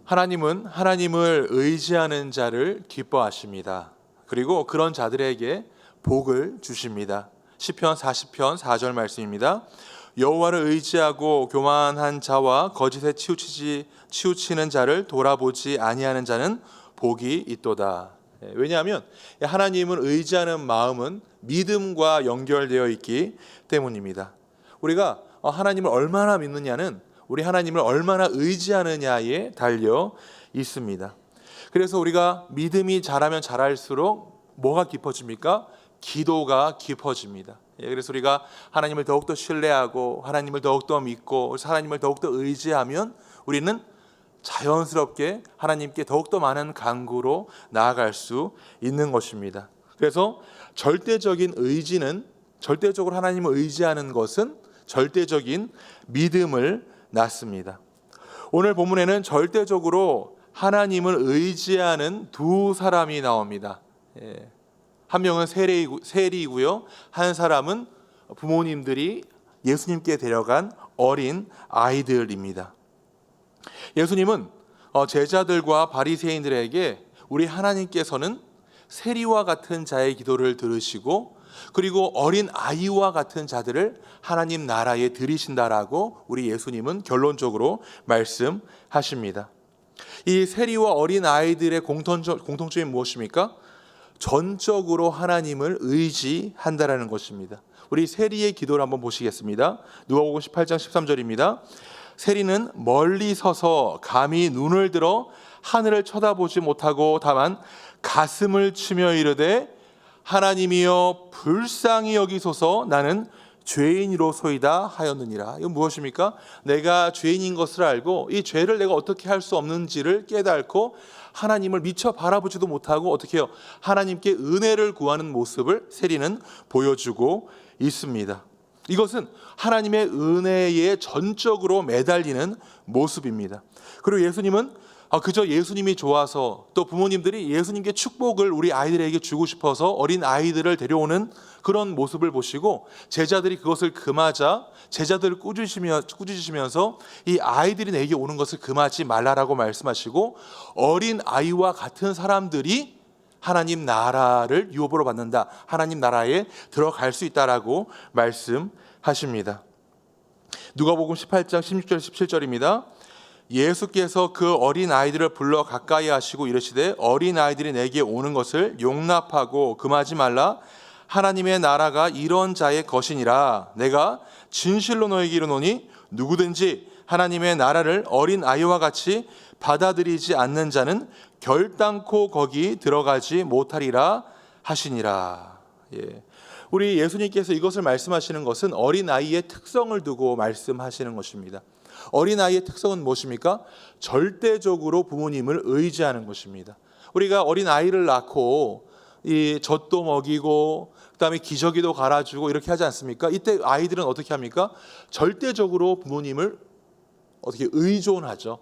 하나님은 하나님을 의지하는 자를 기뻐하십니다. 그리고 그런 자들에게 복을 주십니다. 시편 40편 4절 말씀입니다. 여호와를 의지하고 교만한 자와 거짓에 치우치는 자를 돌아보지 아니하는 자는 복이 있도다. 왜냐하면 하나님을 의지하는 마음은 믿음과 연결되어 있기 때문입니다. 우리가 하나님을 얼마나 믿느냐는 우리 하나님을 얼마나 의지하느냐에 달려 있습니다. 그래서 우리가 믿음이 자라면 자랄수록 뭐가 깊어집니까? 기도가 깊어집니다. 그래서 우리가 하나님을 더욱더 신뢰하고 하나님을 더욱더 믿고 하나님을 더욱더 의지하면 우리는 자연스럽게 하나님께 더욱더 많은 간구로 나아갈 수 있는 것입니다. 그래서 절대적으로 하나님을 의지하는 것은 절대적인 믿음을 낳습니다. 오늘 본문에는 절대적으로 하나님을 의지하는 두 사람이 나옵니다. 한 명은 세리이고요. 한 사람은 부모님들이 예수님께 데려간 어린 아이들입니다. 예수님은 제자들과 바리새인들에게 우리 하나님께서는 세리와 같은 자의 기도를 들으시고 그리고 어린 아이와 같은 자들을 하나님 나라에 들이신다라고 우리 예수님은 결론적으로 말씀하십니다. 이 세리와 어린 아이들의 공통점이 무엇입니까? 전적으로 하나님을 의지한다라는 것입니다. 우리 세리의 기도를 한번 보시겠습니다. 누가복음 18장 13절입니다. 세리는 멀리 서서 감히 눈을 들어 하늘을 쳐다보지 못하고 다만 가슴을 치며 이르되 하나님이여 불쌍히 여기소서 나는 죄인이로소이다 하였느니라. 이건 무엇입니까? 내가 죄인인 것을 알고 이 죄를 내가 어떻게 할 수 없는지를 깨닫고 하나님을 미처 바라보지도 못하고 어떻게 해요? 하나님께 은혜를 구하는 모습을 세리는 보여주고 있습니다. 이것은 하나님의 은혜에 전적으로 매달리는 모습입니다. 그리고 예수님은 그저 예수님이 좋아서 또 부모님들이 예수님께 축복을 우리 아이들에게 주고 싶어서 어린 아이들을 데려오는 그런 모습을 보시고 제자들이 그것을 금하자 제자들을 꾸짖으시면서 이 아이들이 내게 오는 것을 금하지 말라라고 말씀하시고 어린 아이와 같은 사람들이 하나님 나라를 유업으로 받는다. 하나님 나라에 들어갈 수 있다라고 말씀하십니다. 누가복음 18장 16절 17절입니다. 예수께서 그 어린 아이들을 불러 가까이 하시고 이르시되 어린 아이들이 내게 오는 것을 용납하고 금하지 말라. 하나님의 나라가 이런 자의 것이니라. 내가 진실로 너에게 이르노니 누구든지 하나님의 나라를 어린 아이와 같이 받아들이지 않는 자는 결단코 거기 들어가지 못하리라 하시니라. 우리 예수님께서 이것을 말씀하시는 것은 어린 아이의 특성을 두고 말씀하시는 것입니다. 어린아이의 특성은 무엇입니까? 절대적으로 부모님을 의지하는 것입니다. 우리가 어린아이를 낳고 이 젖도 먹이고 그다음에 기저귀도 갈아주고 이렇게 하지 않습니까? 이때 아이들은 어떻게 합니까? 절대적으로 부모님을 어떻게 의존하죠.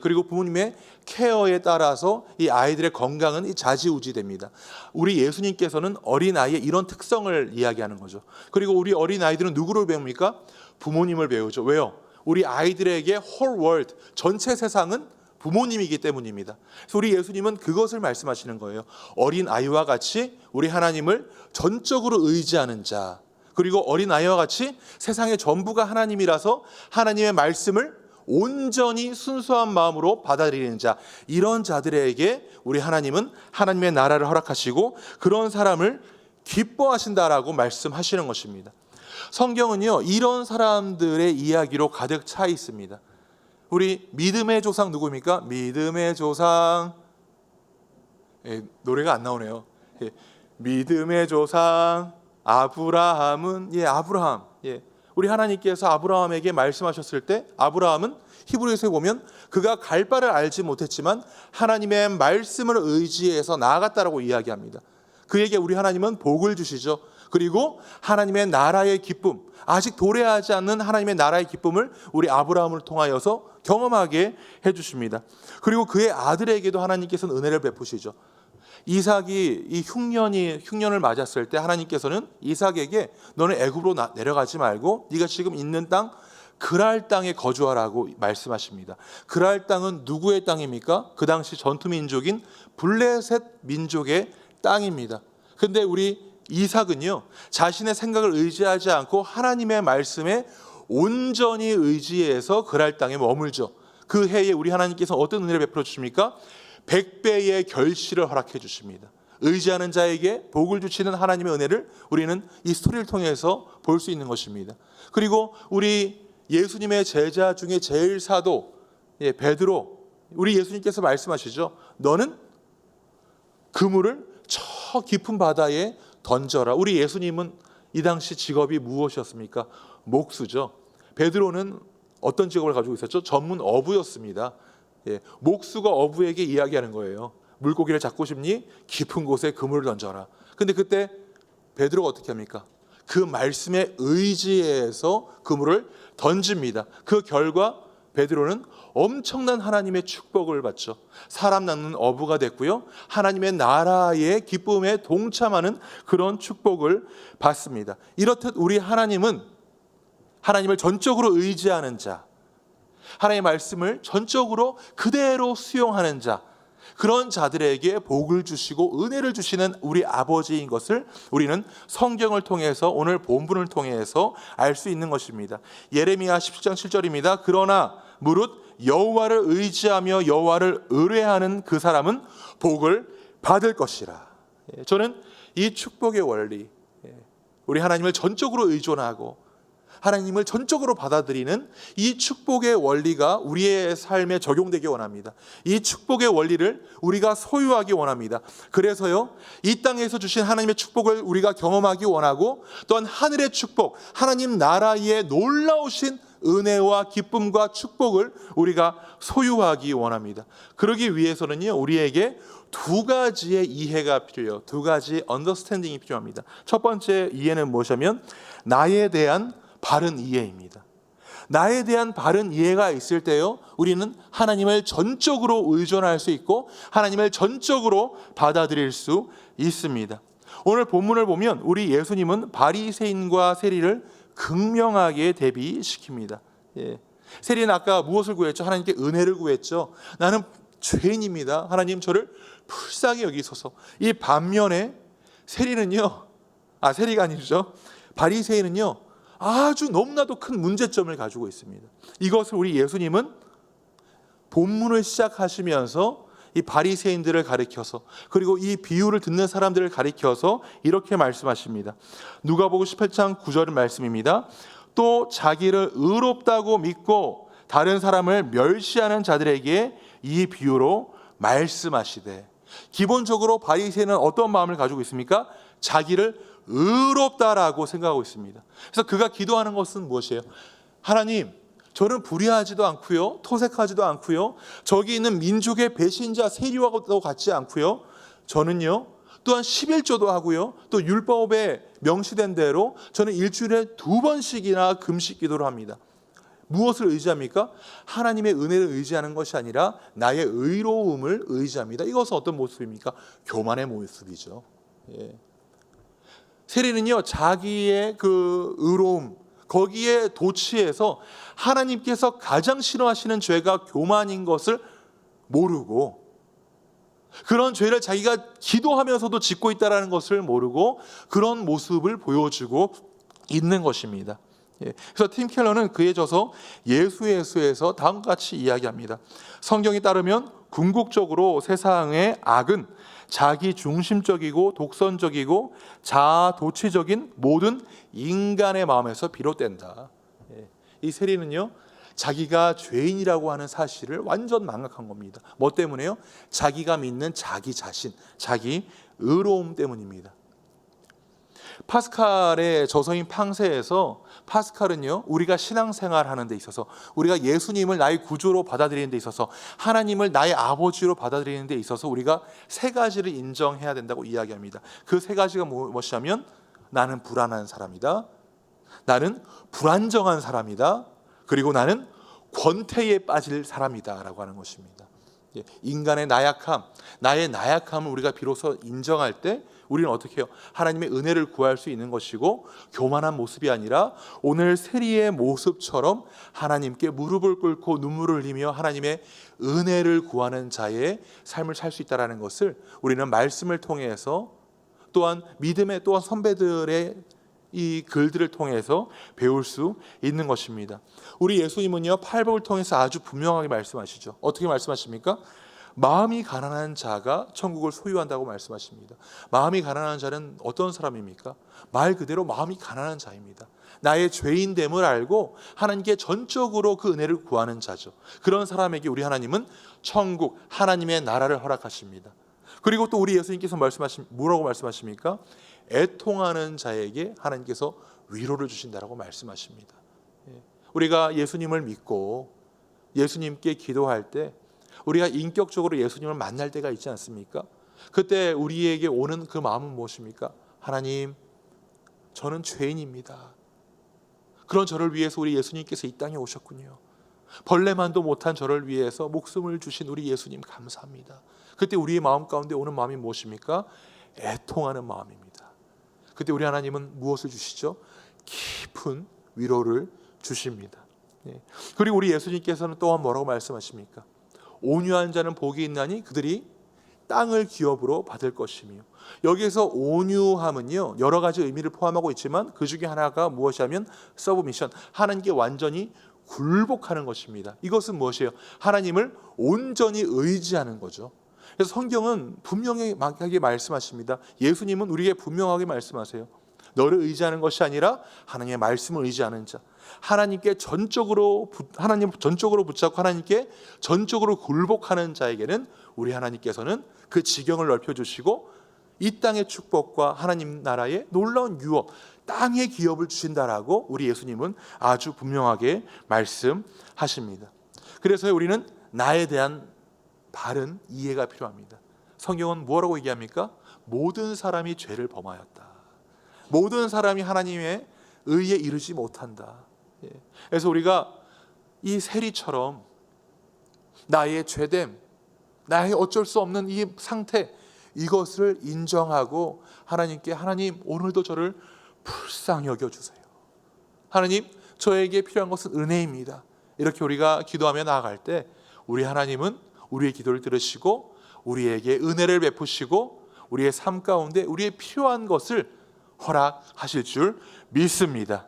그리고 부모님의 케어에 따라서 이 아이들의 건강은 좌지우지됩니다. 우리 예수님께서는 어린아이의 이런 특성을 이야기하는 거죠. 그리고 우리 어린아이들은 누구를 배웁니까? 부모님을 배우죠. 왜요? 우리 아이들에게 whole world, 전체 세상은 부모님이기 때문입니다. 그래서 우리 예수님은 그것을 말씀하시는 거예요. 어린 아이와 같이 우리 하나님을 전적으로 의지하는 자, 그리고 어린 아이와 같이 세상의 전부가 하나님이라서 하나님의 말씀을 온전히 순수한 마음으로 받아들이는 자, 이런 자들에게 우리 하나님은 하나님의 나라를 허락하시고 그런 사람을 기뻐하신다라고 말씀하시는 것입니다. 성경은요, 이런 사람들의 이야기로 가득 차 있습니다. 우리 믿음의 조상 누구입니까? 믿음의 조상. 노래가 안 나오네요. 믿음의 조상 아브라함은 아브라함. 우리 하나님께서 아브라함에게 말씀하셨을 때 아브라함은 히브리서에 보면 그가 갈 바를 알지 못했지만 하나님의 말씀을 의지해서 나아갔다라고 이야기합니다. 그에게 우리 하나님은 복을 주시죠. 그리고 하나님의 나라의 기쁨, 아직 도래하지 않는 하나님의 나라의 기쁨을 우리 아브라함을 통하여서 경험하게 해주십니다. 그리고 그의 아들에게도 하나님께서는 은혜를 베푸시죠. 이삭이 이 흉년을 맞았을 때 하나님께서는 이삭에게 너는 애굽으로 내려가지 말고 네가 지금 있는 땅 그랄 땅에 거주하라고 말씀하십니다. 그랄 땅은 누구의 땅입니까? 그 당시 전투 민족인 블레셋 민족의 땅입니다. 근데 우리 이삭은요, 자신의 생각을 의지하지 않고 하나님의 말씀에 온전히 의지해서 그랄 땅에 머물죠. 그 해에 우리 하나님께서 어떤 은혜를 베풀어 주십니까? 100배의 결실을 허락해 주십니다. 의지하는 자에게 복을 주시는 하나님의 은혜를 우리는 이 스토리를 통해서 볼 수 있는 것입니다. 그리고 우리 예수님의 제자 중에 제일 사도 베드로, 우리 예수님께서 말씀하시죠. 너는 그물을 저 깊은 바다에 던져라. 우리 예수님은 이 당시 직업이 무엇이었습니까? 목수죠. 베드로는 어떤 직업을 가지고 있었죠? 전문 어부였습니다. 목수가 어부에게 이야기하는 거예요. 물고기를 잡고 싶니? 깊은 곳에 그물을 던져라. 근데 그때 베드로가 어떻게 합니까? 그 말씀에 의지해서 그물을 던집니다. 그 결과 베드로는 엄청난 하나님의 축복을 받죠. 사람 낳는 어부가 됐고요, 하나님의 나라의 기쁨에 동참하는 그런 축복을 받습니다. 이렇듯 우리 하나님은 하나님을 전적으로 의지하는 자, 하나님의 말씀을 전적으로 그대로 수용하는 자, 그런 자들에게 복을 주시고 은혜를 주시는 우리 아버지인 것을 우리는 성경을 통해서, 오늘 본문을 통해서 알 수 있는 것입니다. 예레미야 17장 7절입니다. 그러나 무릇 여호와를 의지하며 여호와를 의뢰하는 그 사람은 복을 받을 것이라. 저는 이 축복의 원리, 우리 하나님을 전적으로 의존하고 하나님을 전적으로 받아들이는 이 축복의 원리가 우리의 삶에 적용되기 원합니다. 이 축복의 원리를 우리가 소유하기 원합니다. 그래서요, 이 땅에서 주신 하나님의 축복을 우리가 경험하기 원하고, 또한 하늘의 축복, 하나님 나라의 놀라우신 은혜와 기쁨과 축복을 우리가 소유하기 원합니다. 그러기 위해서는요, 우리에게 두 가지의 이해가 필요해요. 두 가지 언더스탠딩이 필요합니다. 첫 번째 이해는 무엇이냐면 나에 대한 바른 이해입니다. 나에 대한 바른 이해가 있을 때요, 우리는 하나님을 전적으로 의존할 수 있고 하나님을 전적으로 받아들일 수 있습니다. 오늘 본문을 보면 우리 예수님은 바리새인과 세리를 극명하게 대비시킵니다. 세리는 아까 무엇을 구했죠? 하나님께 은혜를 구했죠. 나는 죄인입니다. 하나님 저를 불쌍히 여기소서. 이 반면에 세리는요, 세리가 아니죠. 바리새인은요, 아주 너무나도 큰 문제점을 가지고 있습니다. 이것을 우리 예수님은 본문을 시작하시면서 이 바리새인들을 가리켜서, 그리고 이 비유를 듣는 사람들을 가리켜서 이렇게 말씀하십니다. 누가복음 18장 9절 말씀입니다. 또 자기를 의롭다고 믿고 다른 사람을 멸시하는 자들에게 이 비유로 말씀하시되, 기본적으로 바리새인은 어떤 마음을 가지고 있습니까? 자기를 의롭다라고 생각하고 있습니다. 그래서 그가 기도하는 것은 무엇이에요? 하나님, 저는 불의하지도 않고요, 토색하지도 않고요, 저기 있는 민족의 배신자 세리와도 같지 않고요, 저는요 또한 11조도 하고요, 또 율법에 명시된 대로 저는 일주일에 2번씩이나 금식 기도를 합니다. 무엇을 의지합니까? 하나님의 은혜를 의지하는 것이 아니라 나의 의로움을 의지합니다. 이것은 어떤 모습입니까? 교만의 모습이죠. 세리는요, 자기의 그 의로움, 거기에 도취해서 하나님께서 가장 싫어하시는 죄가 교만인 것을 모르고, 그런 죄를 자기가 기도하면서도 짓고 있다는 것을 모르고 그런 모습을 보여주고 있는 것입니다. 그래서 팀 켈러는 그에 져서 예수에서 다음과 같이 이야기합니다. 성경에 따르면 궁극적으로 세상의 악은 자기 중심적이고 독선적이고 자아도취적인 모든 인간의 마음에서 비롯된다. 이 세리는요, 자기가 죄인이라고 하는 사실을 완전 망각한 겁니다. 뭐 때문에요? 자기가 믿는 자기 자신, 자기 의로움 때문입니다. 파스칼의 저서인 팡세에서 파스칼은요, 우리가 신앙생활 하는 데 있어서, 우리가 예수님을 나의 구주로 받아들이는 데 있어서, 하나님을 나의 아버지로 받아들이는 데 있어서 우리가 세 가지를 인정해야 된다고 이야기합니다. 그 세 가지가 무엇이냐면, 나는 불안한 사람이다, 나는 불안정한 사람이다, 그리고 나는 권태에 빠질 사람이다 라고 하는 것입니다. 인간의 나약함, 나의 나약함을 우리가 비로소 인정할 때 우리는 어떻게 해요? 하나님의 은혜를 구할 수 있는 것이고 교만한 모습이 아니라 오늘 세리의 모습처럼 하나님께 무릎을 꿇고 눈물을 흘리며 하나님의 은혜를 구하는 자의 삶을 살 수 있다는 것을 우리는 말씀을 통해서 또한 믿음의 또한 선배들의 이 글들을 통해서 배울 수 있는 것입니다. 우리 예수님은요, 팔복을 통해서 아주 분명하게 말씀하시죠. 어떻게 말씀하십니까? 마음이 가난한 자가 천국을 소유한다고 말씀하십니다. 마음이 가난한 자는 어떤 사람입니까? 말 그대로 마음이 가난한 자입니다. 나의 죄인됨을 알고 하나님께 전적으로 그 은혜를 구하는 자죠. 그런 사람에게 우리 하나님은 천국, 하나님의 나라를 허락하십니다. 그리고 또 우리 예수님께서 뭐라고 말씀하십니까? 애통하는 자에게 하나님께서 위로를 주신다라고 말씀하십니다. 우리가 예수님을 믿고 예수님께 기도할 때 우리가 인격적으로 예수님을 만날 때가 있지 않습니까? 그때 우리에게 오는 그 마음은 무엇입니까? 하나님, 저는 죄인입니다. 그런 저를 위해서 우리 예수님께서 이 땅에 오셨군요. 벌레만도 못한 저를 위해서 목숨을 주신 우리 예수님 감사합니다. 그때 우리의 마음 가운데 오는 마음이 무엇입니까? 애통하는 마음입니다. 그때 우리 하나님은 무엇을 주시죠? 깊은 위로를 주십니다. 그리고 우리 예수님께서는 또한 뭐라고 말씀하십니까? 온유한 자는 복이 있나니 그들이 땅을 기업으로 받을 것이며, 여기에서 온유함은요 여러 가지 의미를 포함하고 있지만 그 중에 하나가 무엇이냐면 서브미션, 하나님께 완전히 굴복하는 것입니다. 이것은 무엇이에요? 하나님을 온전히 의지하는 거죠. 그래서 성경은 분명하게 말씀하십니다. 예수님은 우리에게 분명하게 말씀하세요. 너를 의지하는 것이 아니라 하나님의 말씀을 의지하는 자, 하나님 전적으로 붙잡고 하나님께 전적으로 굴복하는 자에게는 우리 하나님께서는 그 지경을 넓혀주시고 이 땅의 축복과 하나님 나라의 놀라운 유업, 땅의 기업을 주신다라고 우리 예수님은 아주 분명하게 말씀하십니다. 그래서 우리는 나에 대한 바른 이해가 필요합니다. 성경은 뭐라고 얘기합니까? 모든 사람이 죄를 범하였다. 모든 사람이 하나님의 의에 이르지 못한다. 그래서 우리가 이 세리처럼 나의 죄됨, 나의 어쩔 수 없는 이 상태, 이것을 인정하고 하나님께, 하나님 오늘도 저를 불쌍히 여겨주세요. 하나님, 저에게 필요한 것은 은혜입니다. 이렇게 우리가 기도하며 나아갈 때 우리 하나님은 우리의 기도를 들으시고 우리에게 은혜를 베푸시고 우리의 삶 가운데 우리의 필요한 것을 허락하실 줄 믿습니다.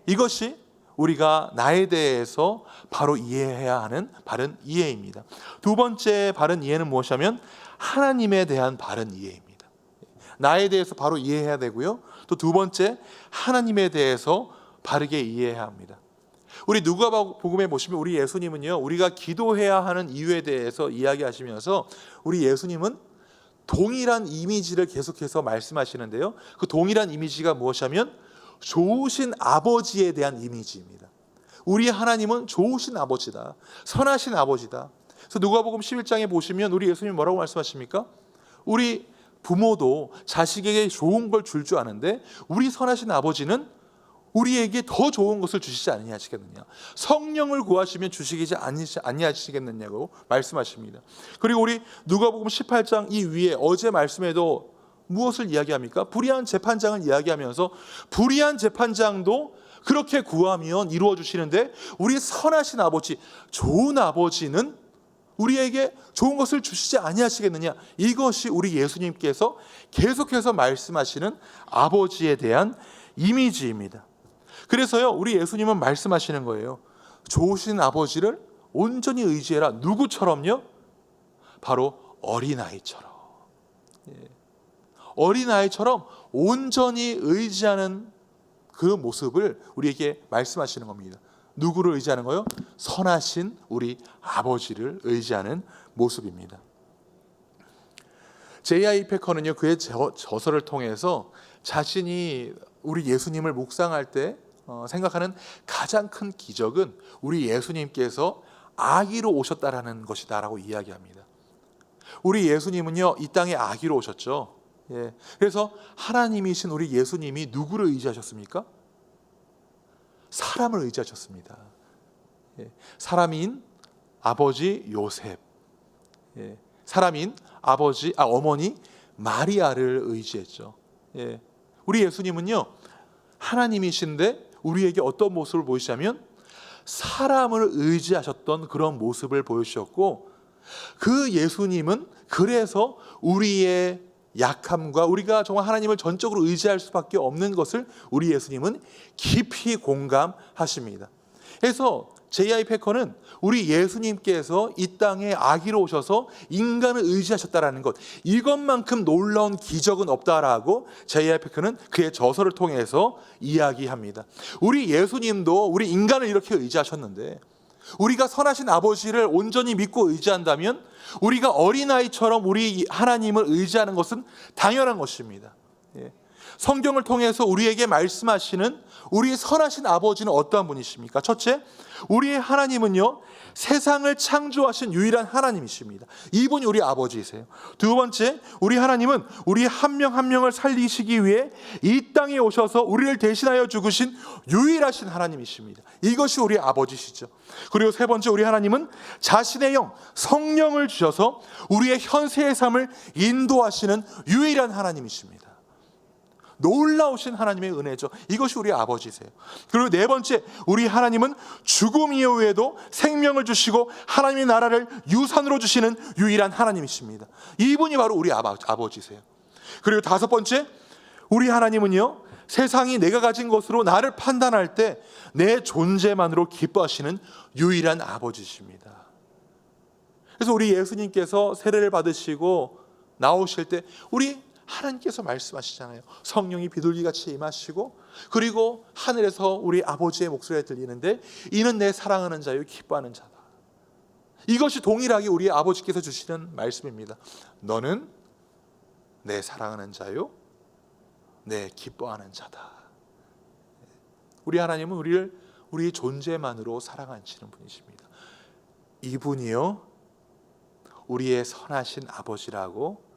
이것이 우리가 나에 대해서 바로 이해해야 하는 바른 이해입니다. 두 번째 바른 이해는 무엇이냐면 하나님에 대한 바른 이해입니다. 나에 대해서 바로 이해해야 되고요. 또 두 번째, 하나님에 대해서 바르게 이해해야 합니다. 우리 누가복음에 보시면 우리 예수님은요, 우리가 기도해야 하는 이유에 대해서 이야기하시면서 우리 예수님은 동일한 이미지를 계속해서 말씀하시는데요, 그 동일한 이미지가 무엇이냐면 좋으신 아버지에 대한 이미지입니다. 우리 하나님은 좋으신 아버지다, 선하신 아버지다. 그래서 누가복음 11장에 보시면 우리 예수님이 뭐라고 말씀하십니까? 우리 부모도 자식에게 좋은 걸 줄 아는데 우리 선하신 아버지는 우리에게 더 좋은 것을 주시지 아니하시겠느냐, 성령을 구하시면 주시지 아니하시겠느냐고 말씀하십니다. 그리고 우리 누가복음 18장 이 위에 어제 말씀에도 무엇을 이야기합니까? 불의한 재판장을 이야기하면서 불의한 재판장도 그렇게 구하면 이루어 주시는데 우리 선하신 아버지, 좋은 아버지는 우리에게 좋은 것을 주시지 아니하시겠느냐, 이것이 우리 예수님께서 계속해서 말씀하시는 아버지에 대한 이미지입니다. 그래서요, 우리 예수님은 말씀하시는 거예요. 좋으신 아버지를 온전히 의지해라. 누구처럼요? 바로 어린아이처럼. 어린아이처럼 온전히 의지하는 그 모습을 우리에게 말씀하시는 겁니다. 누구를 의지하는 거요? 선하신 우리 아버지를 의지하는 모습입니다. J.I. 패커는요, 그의 저서를 통해서 자신이 우리 예수님을 묵상할 때 생각하는 가장 큰 기적은 우리 예수님께서 아기로 오셨다라는 것이다라고 이야기합니다. 우리 예수님은요, 이 땅에 아기로 오셨죠. 그래서 하나님이신 우리 예수님이 누구를 의지하셨습니까? 사람을 의지하셨습니다. 사람인 아버지 요셉, 사람인 어머니 마리아를 의지했죠. 예. 우리 예수님은요, 하나님이신데 우리에게 어떤 모습을 보이시냐면 사람을 의지하셨던 그런 모습을 보여주셨고, 그 예수님은 그래서 우리의 약함과 우리가 정말 하나님을 전적으로 의지할 수밖에 없는 것을 우리 예수님은 깊이 공감하십니다. 그래서 J.I. 패커는 우리 예수님께서 이 땅에 아기로 오셔서 인간을 의지하셨다라는 것, 이것만큼 놀라운 기적은 없다라고 J.I. 패커는 그의 저서를 통해서 이야기합니다. 우리 예수님도 우리 인간을 이렇게 의지하셨는데, 우리가 선하신 아버지를 온전히 믿고 의지한다면 우리가 어린아이처럼 우리 하나님을 의지하는 것은 당연한 것입니다. 성경을 통해서 우리에게 말씀하시는 우리 선하신 아버지는 어떠한 분이십니까? 첫째, 우리의 하나님은요, 세상을 창조하신 유일한 하나님이십니다. 이분이 우리 아버지이세요. 두 번째, 우리 하나님은 우리 한 명 한 명을 살리시기 위해 이 땅에 오셔서 우리를 대신하여 죽으신 유일하신 하나님이십니다. 이것이 우리 아버지시죠. 그리고 세 번째, 우리 하나님은 자신의 영, 성령을 주셔서 우리의 현세의 삶을 인도하시는 유일한 하나님이십니다. 놀라우신 하나님의 은혜죠. 이것이 우리 아버지세요. 그리고 네 번째, 우리 하나님은 죽음 이후에도 생명을 주시고 하나님의 나라를 유산으로 주시는 유일한 하나님이십니다. 이분이 바로 우리 아버지세요. 그리고 다섯 번째, 우리 하나님은요, 세상이 내가 가진 것으로 나를 판단할 때 내 존재만으로 기뻐하시는 유일한 아버지십니다. 그래서 우리 예수님께서 세례를 받으시고 나오실 때 우리 하나님께서 말씀하시잖아요. 성령이 비둘기같이 임하시고, 그리고 하늘에서 우리 아버지의 목소리가 들리는데 이는 내 사랑하는 자요 기뻐하는 자다. 이것이 동일하게 우리 아버지께서 주시는 말씀입니다. 너는 내 사랑하는 자요 내 기뻐하는 자다. 우리 하나님은 우리의 존재만으로 사랑하시는 분이십니다. 이분이요, 우리의 선하신 아버지라고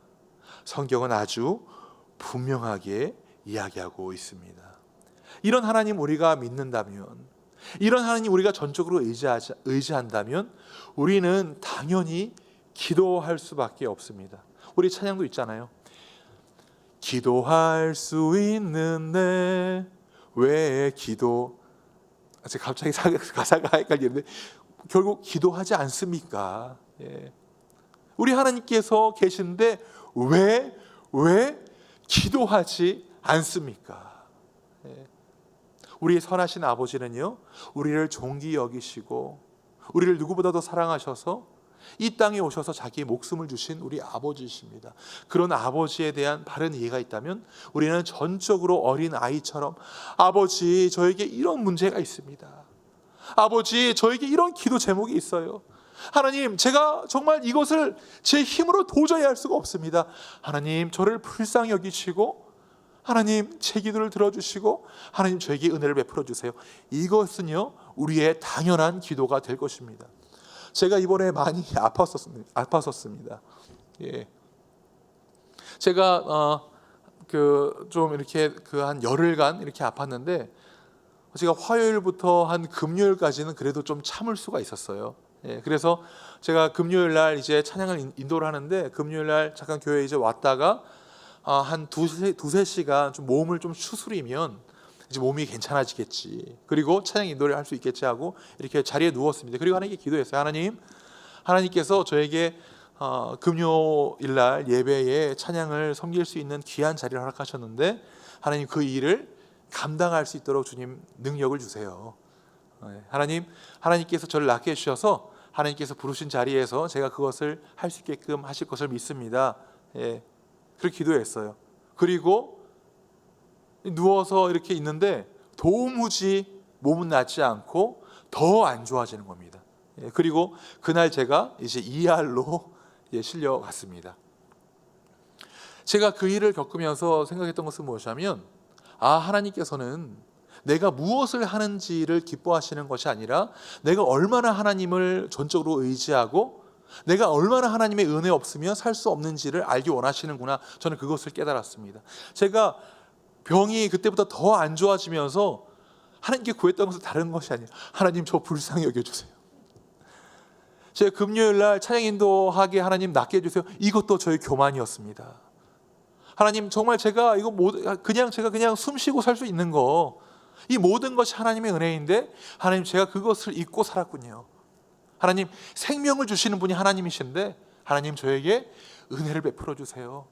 성경은 아주 분명하게 이야기하고 있습니다. 이런 하나님 우리가 믿는다면, 이런 하나님 우리가 전적으로 의지한다면 우리는 당연히 기도할 수밖에 없습니다. 우리 찬양도 있잖아요. 기도할 수 있는데 왜 기도, 갑자기 가사가 헷갈리는데 결국 기도하지 않습니까? 예. 우리 하나님께서 계신데 왜 기도하지 않습니까? 예. 우리의 선하신 아버지는요, 우리를 존귀 여기시고 우리를 누구보다도 사랑하셔서 이 땅에 오셔서 자기의 목숨을 주신 우리 아버지이십니다. 그런 아버지에 대한 바른 이해가 있다면 우리는 전적으로 어린 아이처럼, 아버지 저에게 이런 문제가 있습니다. 아버지 저에게 이런 기도 제목이 있어요. 하나님, 제가 정말 이것을 제 힘으로 도저히 할 수가 없습니다. 하나님, 저를 불쌍히 여기시고 하나님 제 기도를 들어주시고 하나님 저에게 은혜를 베풀어 주세요. 이것은요, 우리의 당연한 기도가 될 것입니다. 제가 이번에 많이 아팠었습니다. 예. 제가 좀 이렇게 한 열흘간 이렇게 아팠는데, 제가 화요일부터 한 금요일까지는 그래도 좀 참을 수가 있었어요. 예, 그래서 제가 금요일 날 이제 찬양을 인도를 하는데, 금요일 날 잠깐 교회에 이제 왔다가 한 두세 시간 좀 몸을 좀 추스리면 이제 몸이 괜찮아지겠지, 그리고 찬양 인도를 할 수 있겠지 하고 이렇게 자리에 누웠습니다. 그리고 하나님께 기도했어요. 하나님께서 저에게 금요일 날 예배에 찬양을 섬길 수 있는 귀한 자리를 허락하셨는데, 하나님 그 일을 감당할 수 있도록 주님 능력을 주세요. 하나님께서 저를 낫게 해주셔서 하나님께서 부르신 자리에서 제가 그것을 할 수 있게끔 하실 것을 믿습니다. 예, 그렇게 기도했어요. 그리고 누워서 이렇게 있는데 도무지 몸은 낫지 않고 더 안 좋아지는 겁니다. 예, 그리고 그날 제가 이제 ER로 실려갔습니다. 제가 그 일을 겪으면서 생각했던 것은 무엇이냐면, 하나님께서는 내가 무엇을 하는지를 기뻐하시는 것이 아니라 내가 얼마나 하나님을 전적으로 의지하고 내가 얼마나 하나님의 은혜 없으면 살 수 없는지를 알기 원하시는구나, 저는 그것을 깨달았습니다. 제가 병이 그때보다 더 안 좋아지면서 하나님께 구했던 것은 다른 것이 아니에요. 하나님 저 불쌍히 여겨주세요. 제가 금요일 날 찬양 인도하게 하나님 낫게 해주세요. 이것도 저의 교만이었습니다. 하나님, 정말 제가 그냥 숨 쉬고 살 수 있는 거, 이 모든 것이 하나님의 은혜인데 하나님, 제가 그것을 잊고 살았군요. 하나님, 생명을 주시는 분이 하나님이신데 하나님, 저에게 은혜를 베풀어 주세요.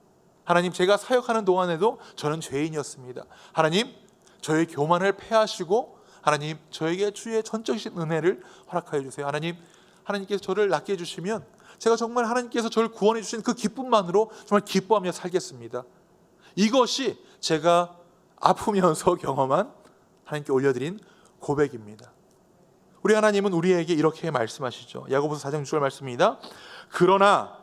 하나님, 제가 사역하는 동안에도 저는 죄인이었습니다. 하나님, 저의 교만을 폐하시고 하나님, 저에게 주의 전적이신 은혜를 허락하여 주세요. 하나님, 하나님께서 저를 낫게 해주시면 제가 정말 하나님께서 저를 구원해 주신 그 기쁨만으로 정말 기뻐하며 살겠습니다. 이것이 제가 아프면서 경험한 하나님께 올려드린 고백입니다. 우리 하나님은 우리에게 이렇게 말씀하시죠. 야고보서 4장 6절 말씀입니다. 그러나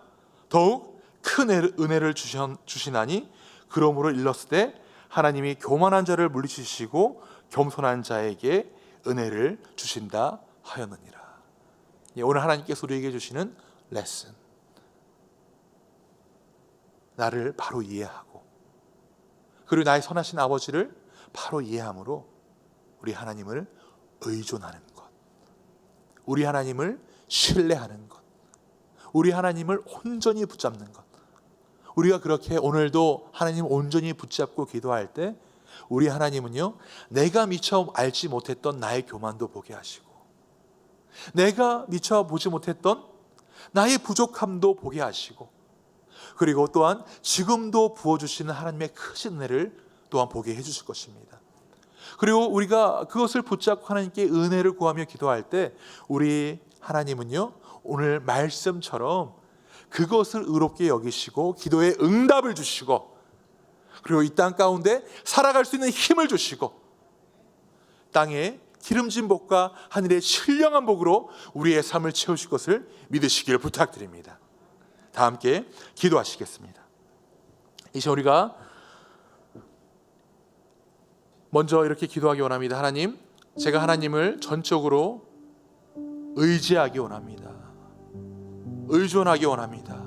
더욱 큰 은혜를 주시나니 그러므로 일렀을 때 하나님이 교만한 자를 물리치시고 겸손한 자에게 은혜를 주신다 하였느니라. 오늘 하나님께서 우리에게 주시는 레슨, 나를 바로 이해하고 그리고 나의 선하신 아버지를 바로 이해함으로 우리 하나님을 의존하는 것, 우리 하나님을 신뢰하는 것, 우리 하나님을 온전히 붙잡는 것. 우리가 그렇게 오늘도 하나님 온전히 붙잡고 기도할 때 우리 하나님은요, 내가 미처 알지 못했던 나의 교만도 보게 하시고 내가 미처 보지 못했던 나의 부족함도 보게 하시고 그리고 또한 지금도 부어주시는 하나님의 크신 은혜를 또한 보게 해주실 것입니다. 그리고 우리가 그것을 붙잡고 하나님께 은혜를 구하며 기도할 때 우리 하나님은요, 오늘 말씀처럼 그것을 의롭게 여기시고 기도에 응답을 주시고 그리고 이 땅 가운데 살아갈 수 있는 힘을 주시고 땅에 기름진 복과 하늘의 신령한 복으로 우리의 삶을 채우실 것을 믿으시기를 부탁드립니다. 다 함께 기도하시겠습니다. 이 시간 우리가 먼저 이렇게 기도하기 원합니다. 하나님, 제가 하나님을 전적으로 의지하기 원합니다. 의존하기 원합니다.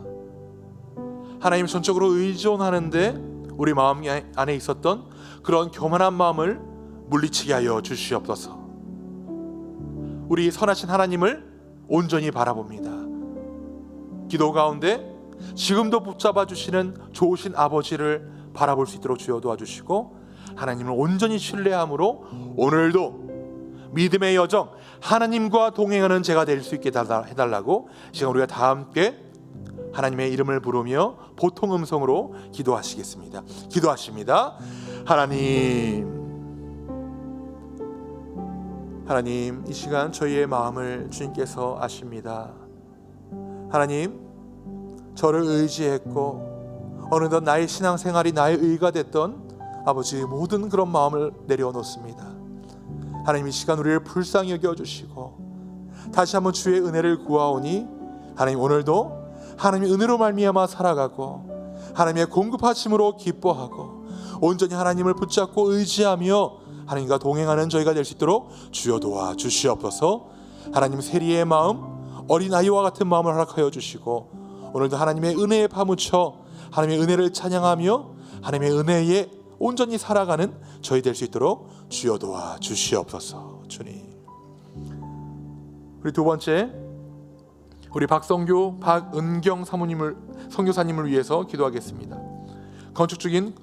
하나님, 전적으로 의존하는데 우리 마음 안에 있었던 그런 교만한 마음을 물리치게 하여 주시옵소서. 우리 선하신 하나님을 온전히 바라봅니다. 기도 가운데 지금도 붙잡아 주시는 좋으신 아버지를 바라볼 수 있도록 주여 도와주시고 하나님을 온전히 신뢰함으로 오늘도 믿음의 여정, 하나님과 동행하는 제가 될 수 있게 해달라고 지금 우리가 다 함께 하나님의 이름을 부르며 보통 음성으로 기도하시겠습니다. 기도하십니다. 하나님, 이 시간 저희의 마음을 주님께서 아십니다. 하나님, 저를 의지했고 어느덧 나의 신앙생활이 나의 의가 됐던 아버지 모든 그런 마음을 내려놓습니다. 하나님, 이 시간 우리를 불쌍히 여겨주시고 다시 한번 주의 은혜를 구하오니 하나님, 오늘도 하나님의 은혜로 말미암아 살아가고 하나님의 공급하심으로 기뻐하고 온전히 하나님을 붙잡고 의지하며 하나님과 동행하는 저희가 될 수 있도록 주여 도와주시옵소서. 하나님, 세리의 마음, 어린아이와 같은 마음을 허락하여 주시고 오늘도 하나님의 은혜에 파묻혀 하나님의 은혜를 찬양하며 하나님의 은혜에 온전히 살아가는 저희 될 수 있도록 주여 도와주시옵소서. 주님, 우리 두 번째, 우리 박은경 선교사님을 위해서 기도하겠습니다. 건축 중인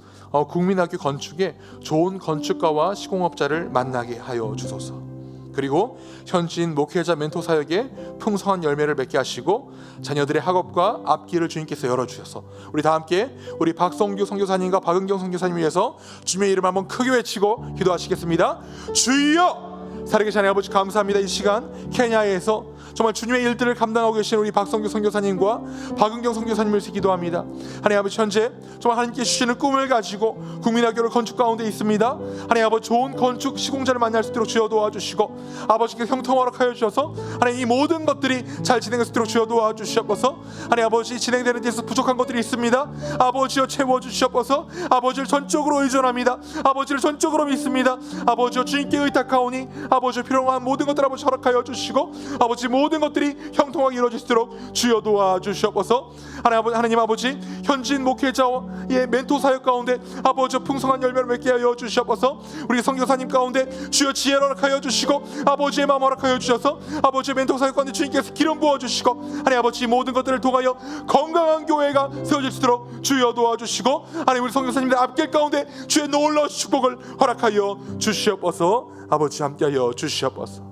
국민학교 건축에 좋은 건축가와 시공업자를 만나게 하여 주소서. 그리고 현지인 목회자 멘토 사역에 풍성한 열매를 맺게 하시고 자녀들의 학업과 앞길을 주님께서 열어주셔서 우리 다 함께 우리 박성규 선교사님과 박은경 선교사님 위해서 주님의 이름 한번 크게 외치고 기도하시겠습니다. 주여! 살아계신 하나님 아버지, 감사합니다. 이 시간 케냐에서 정말 주님의 일들을 감당하고 계신 우리 박성규 선교사님과 박은경 선교사님을 위해서 기도합니다. 하나님 아버지, 현재 정말 하나님께 주시는 꿈을 가지고 국민학교를 건축 가운데 있습니다. 하나님 아버지, 좋은 건축 시공자를 만날 수 있도록 주여 도와주시고 아버지께서 형통 허락하여 주셔서 하나님 이 모든 것들이 잘 진행될 수 있도록 주여 도와주시옵소서. 하나님 아버지, 진행되는 데서 부족한 것들이 있습니다. 아버지여 채워주시옵소서. 아버지를 전적으로 의존합니다. 아버지를 전적으로 믿습니다. 아버지여 주님께 의탁하오니 아버지여 필요한 모든 것들 아버지 허락하여 주시고 아버지 아버지 모든 것들이 형통하게 이루어질 수 있도록 주여 도와주시옵소서. 하나님 아버지 현진 목회자의 멘토 사역 가운데 아버지 풍성한 열매를 맺게 하여 주시옵소서. 우리 선교사님 가운데 주여 지혜를 허락하여 주시고 아버지의 마음 허락하여 주셔서 아버지의 멘토 사역 가운데 주님께서 기름 부어주시고 하나님 아버지 모든 것들을 통하여 건강한 교회가 세워질 수 있도록 주여 도와주시고 하나님 우리 선교사님들 앞길 가운데 주의 놀라운 축복을 허락하여 주시옵소서. 아버지 함께하여 주시옵소서.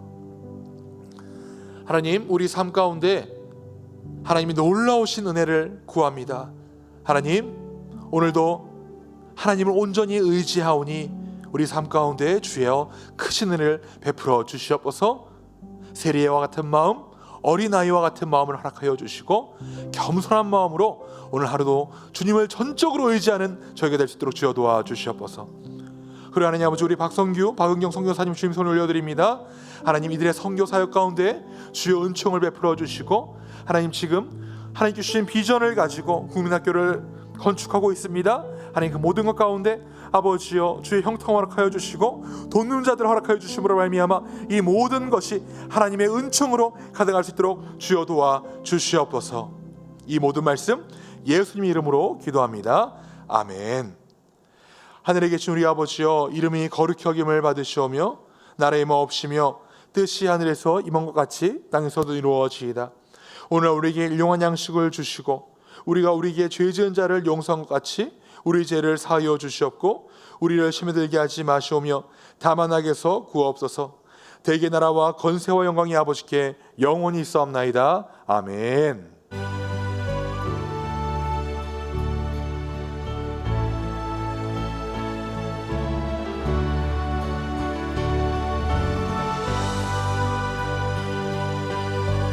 하나님 우리 삶 가운데 하나님이 놀라우신 은혜를 구합니다. 하나님 오늘도 하나님을 온전히 의지하오니 우리 삶 가운데 주여 크신 은혜를 베풀어 주시옵소서. 세리와 같은 마음, 어린아이와 같은 마음을 허락하여 주시고 겸손한 마음으로 오늘 하루도 주님을 전적으로 의지하는 저희가 될 수 있도록 주여 도와주시옵소서. 그리고 하나님 아버지 우리 박성규, 박은경 선교사님 주님 손을 올려드립니다. 하나님 이들의 선교 사역 가운데 주여 은총을 베풀어 주시고 하나님 지금 하나님께 주신 비전을 가지고 국민학교를 건축하고 있습니다. 하나님 그 모든 것 가운데 아버지여 주의 형통 허락하여 주시고 돕는 자들 허락하여 주심으로 말미암아 이 모든 것이 하나님의 은총으로 가득할 수 있도록 주여 도와 주시옵소서. 이 모든 말씀 예수님의 이름으로 기도합니다. 아멘. 하늘에 계신 우리 아버지여 이름이 거룩히 여김을 받으시오며 나라의 마옵시며 뜻이 하늘에서 임한 것 같이 땅에서도 이루어지이다. 오늘 우리에게 일용할 양식을 주시고 우리가 우리에게 죄 지은 자를 용서한 것 같이 우리 죄를 사하여 주시옵고 우리를 시험에 들게 하지 마시오며 다만 악에서 구하옵소서. 대개 나라와 건세와 영광이 아버지께 영원히 있사옵나이다. 아멘.